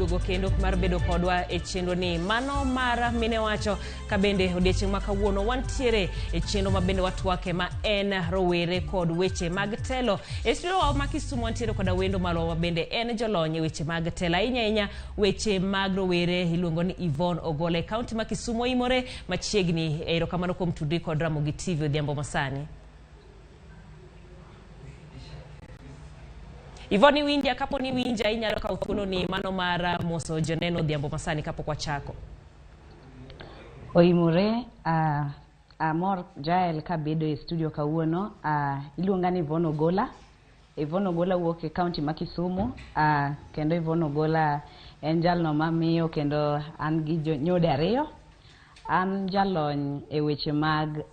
duogo kendo mar bedo kodwa e chenro ni mano mar mine wacho ka bende odiechieng' ma kawuono wantiere e chenro ma bende watwake ma en rowere kod weche mag telo. E studio ma Kisumu wantiere kod wendo malo ma bende en jolony e weche mag telo ahinya weche mag rowere iluongo ni Yvonne Ogole kaunti ma Kisumu imore machiegni erokamano kuom tudri kod Ramogi TV odhiambo masani. Yvonne winja kapo ni winja inyalo kawo thuolo ni mano mar moso joneno odhiambo masani kapok wachako. Oimore amor Jael kabedo e studio kawuono iluonga ni Yvonne Ogola. Yvonne Ogola wuok e kaunti ma Kisumu kendo Yvonne Ogola en jalno mamiyo kendo an gi nyode ariyo. An jalony e weche mag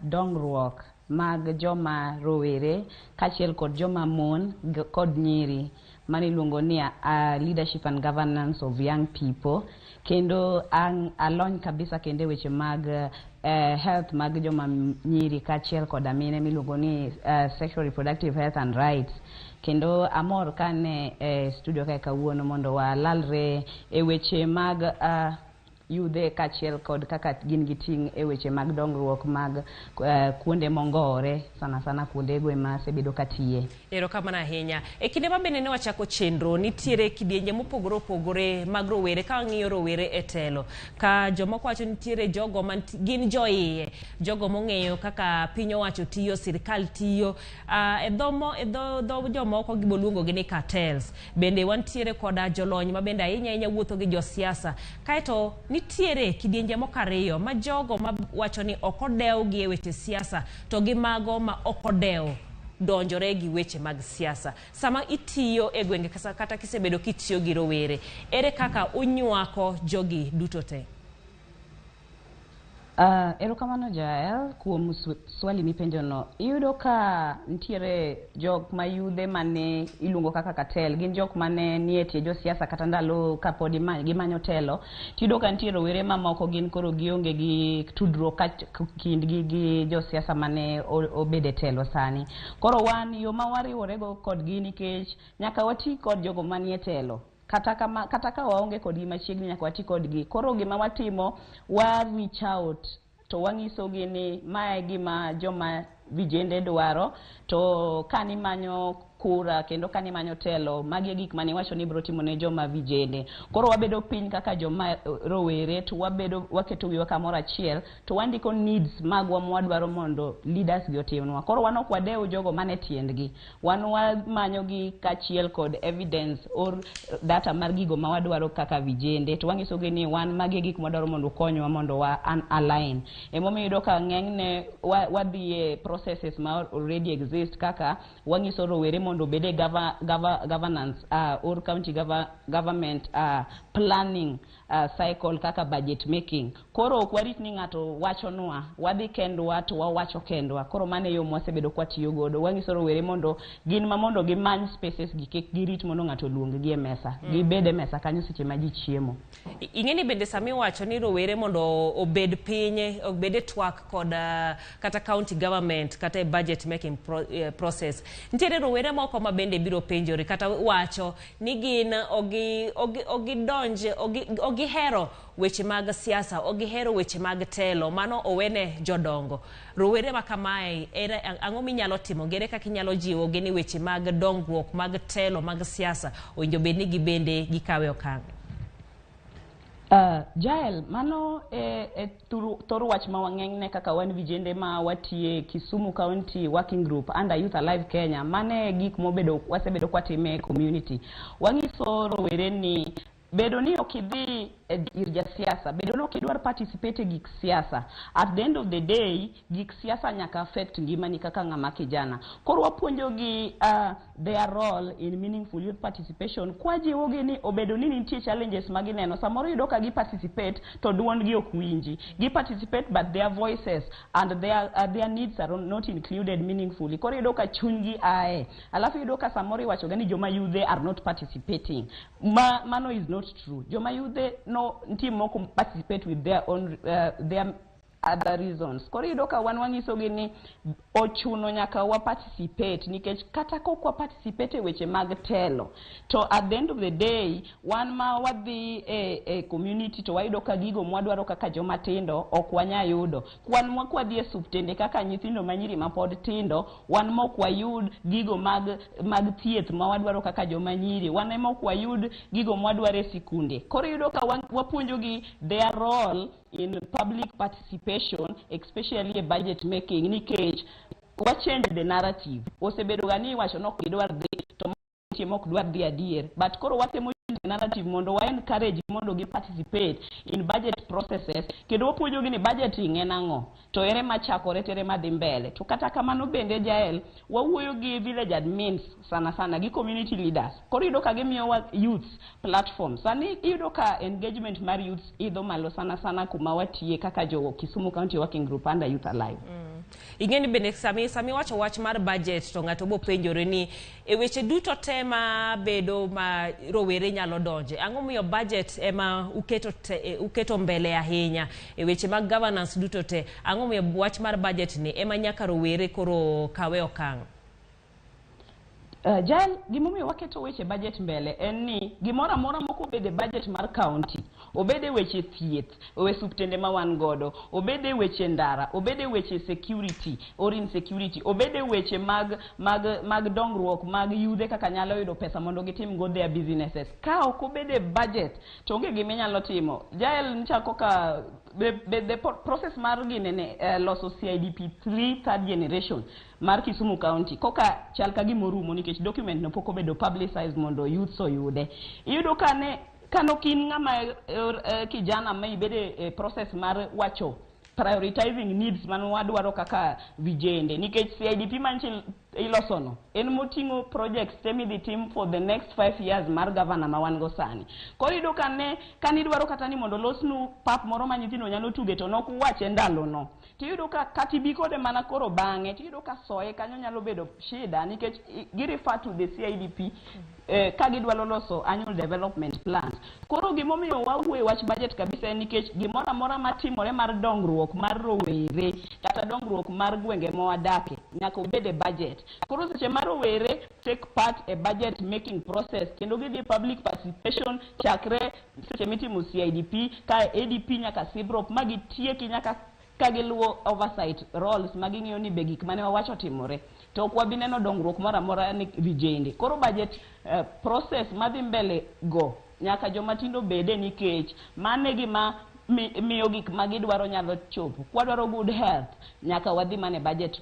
dongruok mag joma rowere kachiel kod joma mon kod nyiri mani luongo ni leadership and governance of young people kendo an alony kabisa kende weche mag health mag joma nyiri kachiel kod amine miluongo ni sexual reproductive health and rights kendo amor kane studio kae kawuono mondo walalre e weche mag yudhe kachiel kod kaka gin giting e weche mag dongruok mag kuonde mongore sana kuondego ema sebedo katiye. Erokamano ahinya. E kinde ma bende ne wachako chenro nitiere kidienje mopogore opogore mag rowere ka ng'iyo rowere e telo ka jomoko wacho nitiere jogo man gin joiye jogo mong'eyo kaka piny owacho tiyo sirkal tiyo e dho jomoko giboluongo gi ni cartels bende wantiere koda jolony ma bende ahinya wuotho gi josiasa kaeto nitiere kidienje moko ariyo ma jogo ma wacho ni okodew gi weche siasa to gi mago ma okodew donjore gi weche mag siasa. Sama itiyo e gwenge kata kisebedo kitiyo gi rowere ere kaka unywako jogi duto te? Erokamano Jael kuom swali mipenjono. Iyudo ka nitiere jok mayudhe mane iluongo kaka cartel gin jok mane nie tie jo siasa kata ndalo kapodi gimanyo telo. Tiyudo ka nitiere rowere mamoko gin koro gionge gi tudruok kindgi gi jo siasa mane obede telo sani. Koro wan yo ma wariworego kodgi nikech nyaka wati kod jogo manie telo. Kata ka waonge kodgi machiegni nyaka wati kodgi. Koro gima watimo wa reach out to wanyisogi ni mae gima joma vijende dwaro to kani manyo kura kendo kani manyo telo magi gik mane wacho ni biro timo ne joma vijende. Koro wabedo piny kaka joma rowere to waketo wiwa kamoro achiel to wandiko needs magwa mwadwaro mondo leaders gi otimnwa. Koro wan ok wadew jogo mane tiendgi. Wan wamanyo gi kachiel kod evidence or data mar gigo ma wadwaro kaka vijende to wanyisogi ni wan magi gik mwadwaro mondo konywa mondo wa align. Emomiyo iyudo ka ng'enyne wadhi e processes ma already exist kaka wanyiso rowere mondo bede governance or county government planning cycle kaka budget making. Koro ok warit ni ng'ato wachonwa wadhi kendwa to wawacho kendwa. Koro mane yo mwasebedo kwatiyo godo wanyiso rowere mondo gin ma mondo gimany spaces gi kik girit mondo ng'ato luong gi e mesa gibede mesa kanyo seche ma ji chiemo. Ing'eni bende sami wacho ni rowere mondo obed pinye obede twak kod kata county government kata budget making process. Nitiere rowere moko ma bende biro penjore kata wacho ni gin ogihero weche mag siasa ogihero weche mag telo mano owene jodongo. Rowere ma kamae ang'o minyalo timo gere kaka inyalo jiwo gi ni weche mag dongruok mag telo mag siasa owinjo bed ni gibende gikawe okang'? Jael, mano thoro wach ma wang'eng'ne kaka wan vijende ma watie Kisumu County Working Group under Youth Alive Kenya mane gik wasebedo kwatime e community. Wang'iso rowere ni bedo ni okidhi ir ja siasa bedo ni okidwar participate gik siasa at the end of the day gik siasa nyaka affect ngimani kaka ng'ama kijana. Koro wapuonjo gi their role in meaningful youth participation kwajiwogi ni obedo ni nitie challenges magineno samoro yudo ka gi participate to duond gi ok winji gi participate but their voices and their needs are not included meaningfully. Koro yudo ka chunygi ae alafu yudo ka samoro iwacho ga ni joma yudhe are not participating. Mano is not true. Joma yudhe no nti moko participate with their own other reasons. Koro iyudo ka wan wanyisogi ni ochuno nyaka wa participate, nikech kata kok wa participate e weche mag telo, to at the end of the day wan ma wadhi e community to wayudo ka gigo mwadwaro kaka joma tindo ok wanya yudo. Kwan mwa kwadhi e suptende kaka nyithindo manyiri ma pod tindo, wan mok wayud gigo mag thieth ma wadwaro kaka joma nyiri, wan mok wayud gigo mwadwaro e sikunde. Koro iyudo ka wapuonjogi their role in public participation, especially a budget making, nikech wa change the narrative. Osebedo gani wacho nok gidwar dhi to mok dwar dhi adier, but koro watemo change the narrative mondo wa encourage mondo gi participate in budget processes, kendo wapuonjogi ni budgeting en ang'o, to ere machakore tere madhi mbele. To kata kamano bende Jael, wawuoyo gi village admins sana gi community leaders. Koro iyudo ka gimiyo wa youth platforms. Sani iyudo ka engagement mar youth idho malo sana kuma watie kaka jo Kisumu County Working Group under Youth Alive. Ingeni bende sami wacho wach mar budget to ng'ato bo penjore ni e weche duto tema bedo ma rowere nyalo donje. Ang'o miyo budget ema uketo mbele ahinya e weche mag governance duto te? Ang'o miyo wach mar budget ni ema nyaka rowere koro kawe okang'? Jan, gimomiyo waketo weche budget mbele en ni gimora mora moko bede budget mar county, obede weche thieth, we suptende ma wan godo, obede weche ndara, obede weche security or insecurity, obede weche mag dongruok mag yudhe kaka nyalo yudo pesa mondo gitim go their businesses. Ka ok obede budget to onge gima nyalo timo. Jael nchako ka the process mar ginene loso CIDP 3 third generation mar Kisumu County koka chal ka gimorumo nikech document no poko bedo publicized mondo youth oyude. Iyudo kano kin ng'ama kijana ma ibede process mar wacho prioritizing needs man wadwaro kaka vijende, nikech CIDP manchil ilosono en motingo projects temi the team for the next 5 years mar governor ma wan go sani. Koro iyudo kanidwaro kata ni mondo losnu pap moro ma nyithindo nyalo tuge to nok wache ndalo no, tiyudo ka katibi kode mana koro bang'e tiyudo ka soye kanyo nyalo bedo shida, nikech gi refer to the CIDP ka gidwaro loso annual development plans. Koro gimomiyo wawuoyo wach budget kabisa nikech gimora mora matimore mar dongruok mar rowere kata dongruok mar gwenge mwadake nyaka obede budget. Koro seche mar rowere take part a budget making process kendo gidhi public participation chakre seche mitimo CIDP ka ADP nyaka CBROP magitieki nyaka kagiluo oversight roles maging'iyo ni be gik mane wawacho timore to ok wabineno dongruok mora mora ni vijende. Koro budget process madhi mbele go nyaka joma tindo bede, nikech mane gima miyo gik magidwaro nyalo chopo. Kwadwaro good health nyaka wadhi mane budget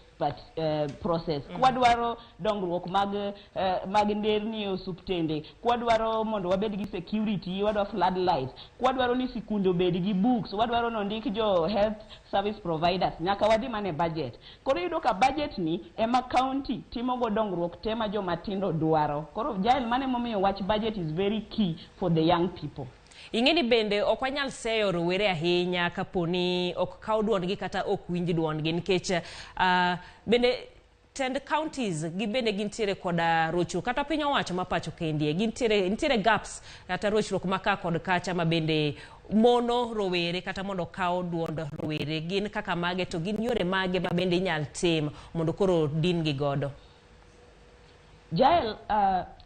process. Kwadwaro dongruok mag nderni osuptende, kwadwaro mondo wabed gi security, wadwaro floodlights, kwadwaro ni sikunde obed gi books, wadwaro nondik jo health service providers, nyaka wadhi mane budget. Koro iyudo ka budget ni ema county timo go dongruok tema joma tindo dwaro. Koro Jael, mane momiyo wach budget is very key for the young people. Ingeni bende ok wanyal seyo rowere ahinya kaponi ok kaw duondgi kata ok winj duondgi, nikech bende tend counties gi bende gintiere koda rocho kata piny owacho ma pacho kendie gintiere gaps kata rochruok maka kod kacha ma bende mono rowere kata mondo kaw duond rowere. Gin kaka mage to gin yore mage ma bende inyal tim mondo koro din gi godo? Jael,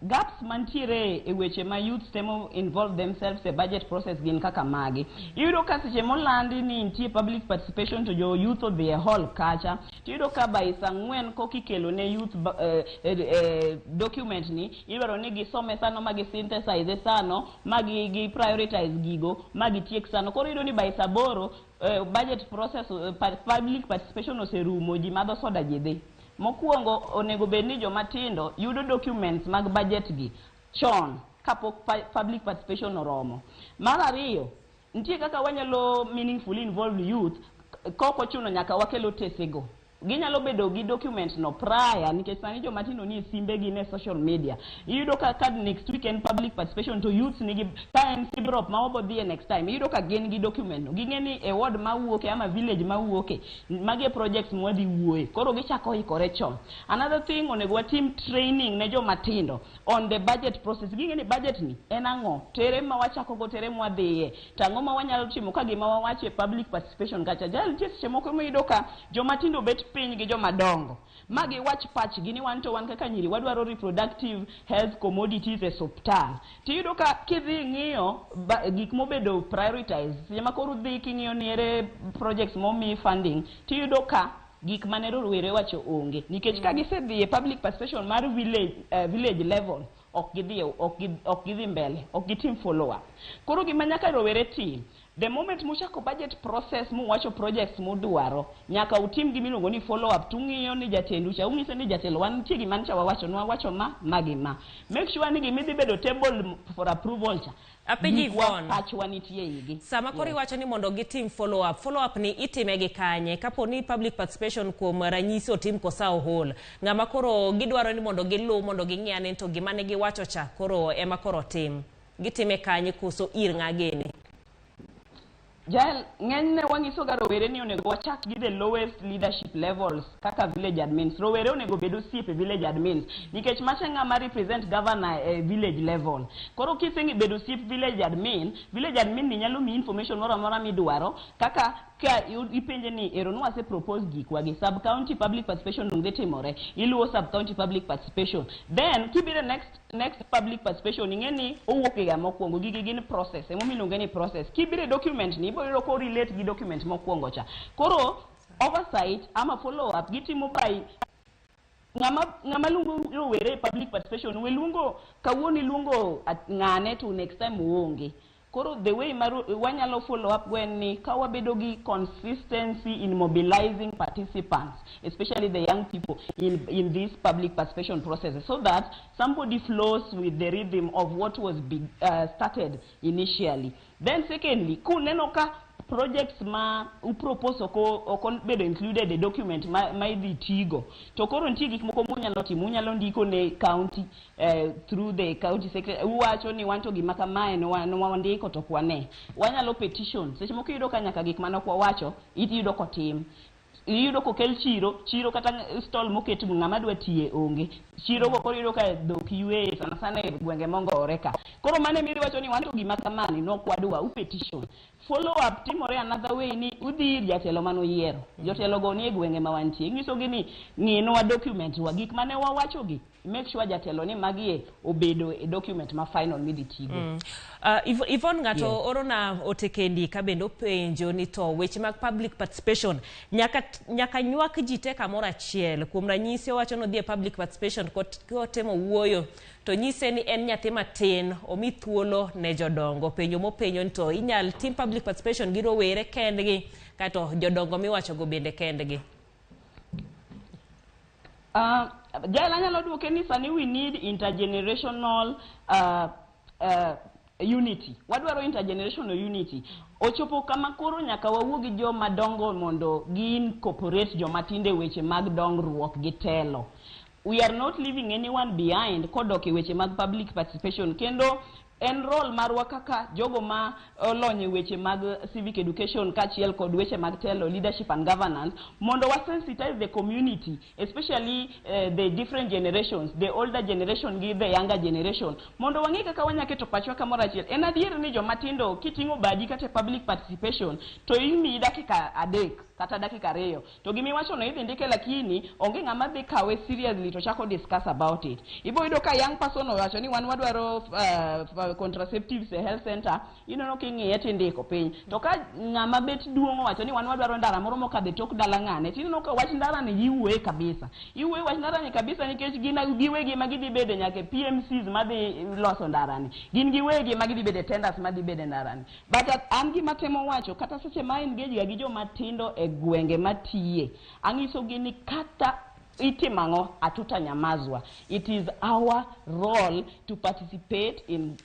gaps mantiere e weche ma youth temo involve themselves e budget process gin kaka magi. Iyudo ka seche molandi ni nitie public participation to jo youth odhi e hall kacha, iyudo ka by saa 4 kokikelo ne youth document ni idwaro ni gisome sano magi synthesize sano magi prioritize gigo magi tiek sano. Koro iyudo ni by saa 8 budget process public participation oserumo, ji madho soda jidhi. Mokuongo onego bedni joma tindo yudo documents mag budget gi chon kapok public participation oromo. Mar ariyo, nitie kaka wanyalo meaningfully involve youth koko chuno nyaka wakelo tesego. ginyalo bedo gi document no prior nikech sani joma tindo ni simbe gi ne social media. Iyudo ka next weekend public participation to youth nigi ka en Sibrop ma obodhie next time. Iyudo ka gin gi document no. Ging'eni e ward ma wuoke ama village ma wuoke magi projects mwadhi wuoye. Koro gichako ikore chon. Another thing onego watim training ne joma tindo on the budget process. Ging'eni budget ni en ang'o? Tere ma wachako go tere mwadhiye. Tang'o ma wanyalo timo ka gima wawache public participation kacha. Jal seche moko iyudo ka joma tindo bet piny gi joma dongo. Magi watch patch gini wan to wan kaka nyiri wadwaro reproductive health commodities e suptal. Tiyudo ka kidhi ng'iyo gik mobedo prioritize. Sema koro dhi king'iyo niere projects momi funding. Tiyudo ka gik mane rowere wacho onge. Nikech ka gisedhi e public participation mar village level ok gidhi mbele, ok gitim follow up. Koro gima nyaka rowere tim, the moment muchako budget process muwacho projects mudwaro, nyaka utim gimiluongo ni follow up. Tung'iyo ni jatendu cha, ung'iso ni jatelo wan nitie gima ncha wawacho, nwawacho ma. Make sure ni gimidhi bedo table for approval cha. Apenji Yvonne, pachwa nitie igi. Sama koro iwacho ni mondo gitim follow up. Follow up ni itime gi kanye? Kapo ni public participation kuom ranyisi otim kosa ohol. Ng'ama koro gidwaro ni mondo gilu mondo ging'iane to gima ne giwacho cha koro ema koro tim. Gitime kanye koso ir ng'ageni? Jael, ng'enyne wang'iso ga rowere ni onego wachak gi the lowest leadership levels kaka village admins. Rowere onego bedo siepe village admins nikech macha ng'ama represent governor village level. Koro kisengi bedo siep village admin ni nyalo mi information moro amora midwaro kaka ka ipenje ni ero nwase propose gikwa gi sub county public participation nungde timore, iluwo sub county public participation. Then kibire next public participation ing'eni owuok ga mokwongo gigi gin process emomiluonge ni process. Kibire document ni ibo ko relate gi document mokwongo cha. Koro oversight ama follow up gitimo by ng'ama lungo rowere public participation. We lungo kawuoni lungo ng'ane to next time uonge. Koro the way wanyalo follow up when ni kawabedo gi consistency in mobilizing participants, especially the young people in this public participation process, so that somebody flows with the rhythm of what was started initially. Then secondly, kuneno ka projects ma upropose oko bedo included the document ma idhi tigo. To koro nitie gik moko munyalo timo, unyalo ndiko ne county through the county secretary. Uwacho ni wanto gima kamae no wandiko to kwane. Wanyalo petition. Seche moko iyudo ka nyaka gik manokwa wacho iyudo kotim. Iyudo kokel chiro kata stall moket ng'ama dwa tiye onge. Chiro go koro iyudo ka dhok ywe sana e gwenge mongore ka. Koro mane miri wacho ni wanto gima kamani no kwadwa upetition. Follow up timore another way ni udhi jatelo manoyiero. Jotelo go ni e gwenge mawantie. Ngiso gi ni ng'inwa document wa gik mane wawacho gi. Make sure jatelo ni magie obedo e document ma final midhi tigo. Yvonne ngato orona otekendi kabendo penjo ni to weche mag public participation nyaka nywak ji te kamoro achiel. Kuom ranyisi wacho no dhie public participation kotemo wuoyo to nyise ni en nyathi matin omi thuolo ne jodongo. Penjo mopenjo ni to inyal tim public participation gi rowere kendgi kato jodongo miwacho go bende kendgi? Jala nyalo duoke ni sani we need intergenerational unity. Wadwaro intergenerational unity. Ochopo kama koro nyaka wawuogi joma dongo mondo gi incorporate joma tinde weche mag dongruok gi telo. We are not leaving anyone behind kodok e weche mag public participation. Kendo en role marwa kaka jogo ma olonye weche mag civic education kachiel kod weche mag telo, leadership and governance, mondo wa sensitize the community, especially the different generations, the older generation gi the younger generation, mondo wange kaka wanyaketo pachwa kamoro achiel. En adier ni joma tindo kitingo badi kata public participation to imi dakika 3 kata dakika 2 to gimi wacho no idhi ndike, lakini onge ng'ama dhi kawe seriously to chako discuss about it. Ibo yudo ka young person owacho ni wan wadwaro contraceptives e health center, inono king'iye tindiko piny. To ka ng'ama bet duong' owacho ni wan wadwaro ndara moro mokadhe tok dala ng'ane, tinono ka wach ndara ni iwuoye kabisa. Iwuoye wach ndara ni kabisa nikech gin giwegi ma gidhi bede nyake PMCs madhi loso ndara ni. Gin giwegi ma gidhi bede tenders madhi bede ndara ni. But an gima temo wacho kata seche ma engage gi joma tindo e gwenge matiye, ang'iso gi ni kata itimango atuta nyamazwa. It is our role to participate in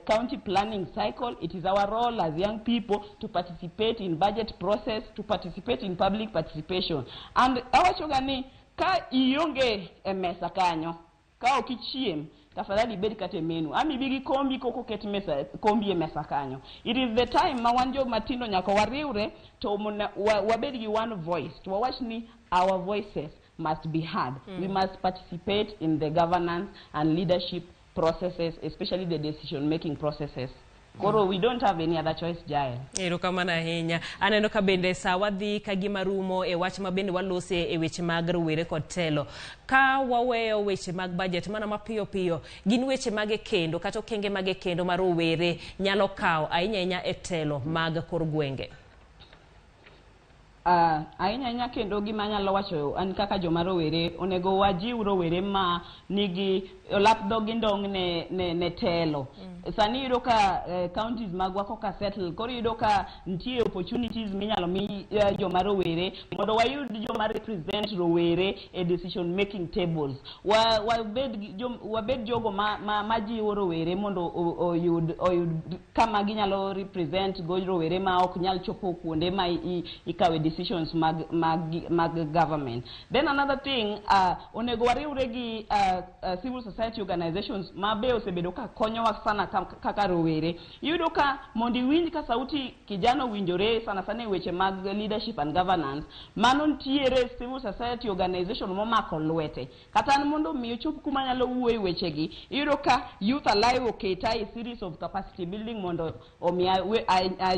county planning cycle. It is our role as young people to participate in budget process, to participate in public participation. And our chogani ka ionge mesa kanyo, ka okichiem, tafadhali bedi kate menu. Ami bigi kombi koko ket mesa, kombi mesa kanyo. It is the time mawanjo matindo nyako wariure to wabedi gi one voice. To wawashni our voices must be heard. We must participate in the governance and leadership processes, especially the decision-making processes. Koro we don't have any other choice, Jael. Erokamano ahinya. Aneno ka bende sawadhi ka gima rumo e wach ma bende walose e weche mag rowere kod telo. Ka waweyo weche mag budget mana mapiyo piyo, gin weche mag kendo kata okenge mag kendo ma rowere nyalo kawo ahinya e telo mag kor gwenge. Ahinya kendo gima nyalo wacho an kaka joma rowere onego wajiw rowere ma nigi lapdog indong ne telo. Sani yudo ka counties magwa koka settle, koro yudo ka ntie opportunities minyalo mi joma rowere mondo wayud joma represent rowere e decision making tables. Wabed jogo ma jiwo rowere mondo oyud kama ginyalo represent go rowere ma ok nyal chopo kuonde ma ikawe decisions mag government. Then another thing, onego wariwre gi civil society organizations ma be osebedo ka konyowa sana kaka rowere. Yudo ka mondi winj ka sauti kijana winjore sana sana weche mag leadership and governance, mano ntiere civil society organization momako lwete. Kata mondo miyo chop kuma nyalo wuoyo weche gi. Yudo ka Youth Alive oketa a series of capacity building mondo omiya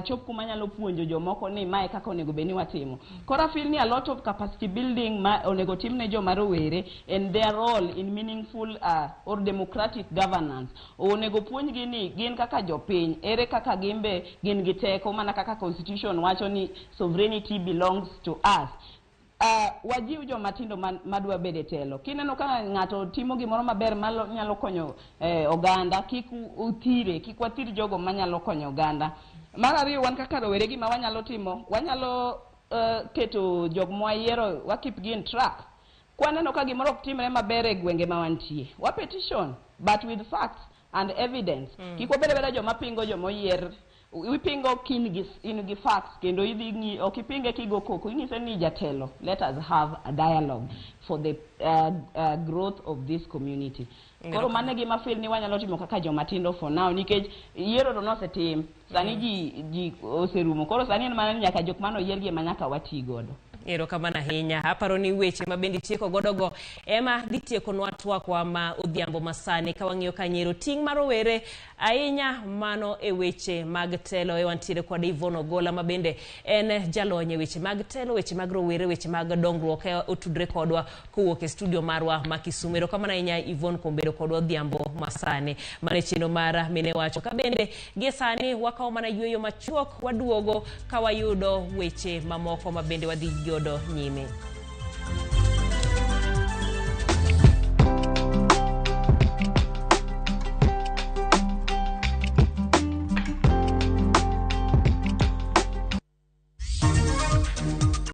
chop kuma nyalo puonjo jomoko ni mae kaka onego beni watimo. Kora feel ni a lot of capacity building ma onego timne joma rowere and their role in meaningful or democratic governance. Onego puonjgi ni gin kaka jopiny, ere kaka gimbe gin giteko mana kaka constitution wacho ni sovereignty belongs to us. Wajiw joma tindo madwa bede telo. Kineno ka ngato timo gimoro maber malo nyalo konyo oganda, kik uthire, kik wathir jogo manyalo konyo oganda. Mar ariyo wan kaka rowere gima wanyalo timo, wanyalo keto jog mwayiero wakip gi in track. Kwaneno ka gimoro timre maber e gwenge ma wantie, wa petition but with facts and evidence. Kiko beda joma pingo joma oyier, wipingo in gi facts kendo idhi okipinge kigo koko ingise ni jatelo. Let us have a dialogue for the growth of this community. Koro mane gima feel ni wanyalo timo kaka joma tindo for now nikech yiero to nosetim. Sani ji oserumo. Koro sani en mana nyaka jok mano yiergi manyaka wati godo. Erokamano ahinya. Aparo ni weche ma bende tieko godogo ema dhi tieko nwa twakwa ma odhiambo masani ka wang'iyo ka nyero ting' mar rowere ahinya mano e weche mag telo. Wantiere kod Yvonne Ogola ma bende en jalony e weche mag telo, weche mag rowere, weche mag dongruok otudre kodwa kowuok e studio marwa ma Kisumu. Erokamano ahinya Yvonne kuom bedo kodwa odhiambo masani. Mane chino mara mine wacho ka bende gie sani wakawo mana yweyo machuok, waduogo ka wayudo weche mamoko ma bende wadhi godo nyime.